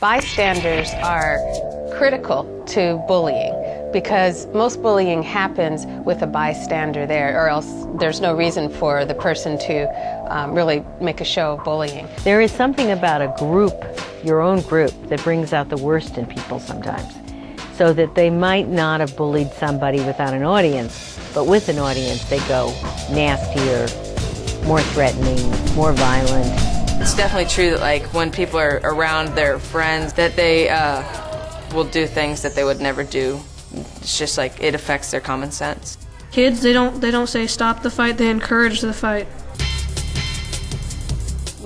Bystanders are critical to bullying because most bullying happens with a bystander there, or else there's no reason for the person to really make a show of bullying. There is something about a group, your own group, that brings out the worst in people sometimes. So that they might not have bullied somebody without an audience, but with an audience they go nastier, more threatening, more violent. It's definitely true that, like, when people are around their friends, that they will do things that they would never do. It's just like it affects their common sense. Kids, they don't say stop the fight, they encourage the fight.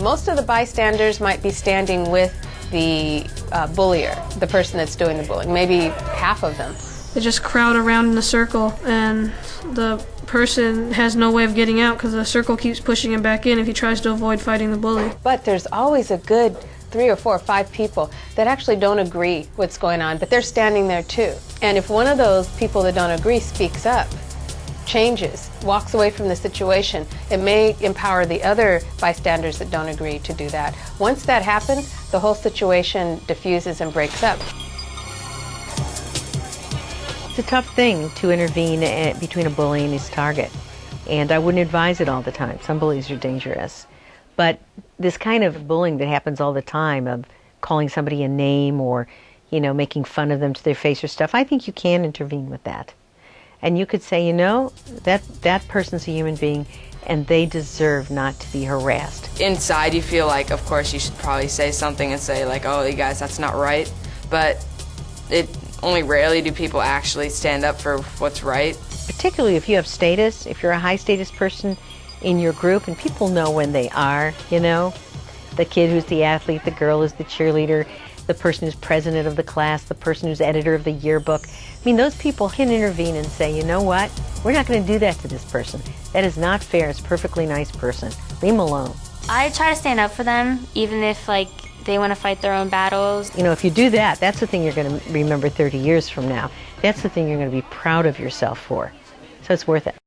Most of the bystanders might be standing with the bullier, the person that's doing the bullying, maybe half of them. They just crowd around in a circle, and the person has no way of getting out because the circle keeps pushing him back in if he tries to avoid fighting the bully. But there's always a good 3 or 4 or 5 people that actually don't agree what's going on, but they're standing there too. And if one of those people that don't agree speaks up, changes, walks away from the situation, it may empower the other bystanders that don't agree to do that. Once that happens, the whole situation diffuses and breaks up. It's a tough thing to intervene between a bully and his target, and I wouldn't advise it all the time. Some bullies are dangerous. But this kind of bullying that happens all the time, of calling somebody a name or, making fun of them to their face or stuff, I think you can intervene with that. And you could say, that person's a human being and they deserve not to be harassed. Inside you feel like, of course, you should probably say something and say, like, oh, you guys, that's not right. But only rarely do people actually stand up for what's right. Particularly if you have status, if you're a high status person in your group, and people know when they are, the kid who's the athlete, the girl who's the cheerleader, the person who's president of the class, the person who's editor of the yearbook. I mean, those people can intervene and say, you know what, we're not going to do that to this person. That is not fair. It's a perfectly nice person. Leave them alone. I try to stand up for them, even if, they want to fight their own battles. If you do that, that's the thing you're going to remember 30 years from now. That's the thing you're going to be proud of yourself for. So it's worth it.